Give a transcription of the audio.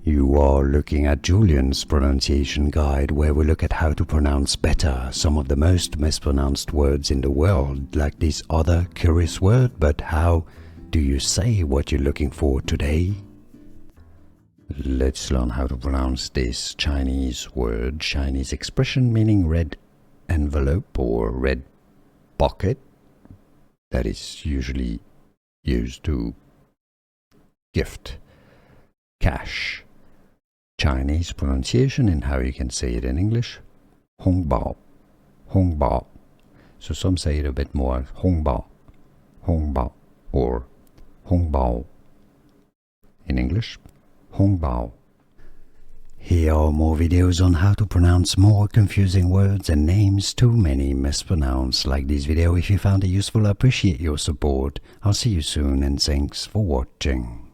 You are looking at Julian's pronunciation guide, where we look at how to pronounce better some of the most mispronounced words in the world, like this other curious word. But how do you say what you're looking for today? Let's learn how to pronounce this Chinese word, Chinese expression meaning red envelope or red pocket, that is usually used to gift cash. Chinese pronunciation and how you can say it in English: Hongbao, Hongbao. So some say it a bit more Hongbao, Hongbao, or Hongbao. In English, Hongbao. Here are more videos on how to pronounce more confusing words and names too many mispronounced. Like this video if you found it useful. I appreciate your support. I'll see you soon and thanks for watching.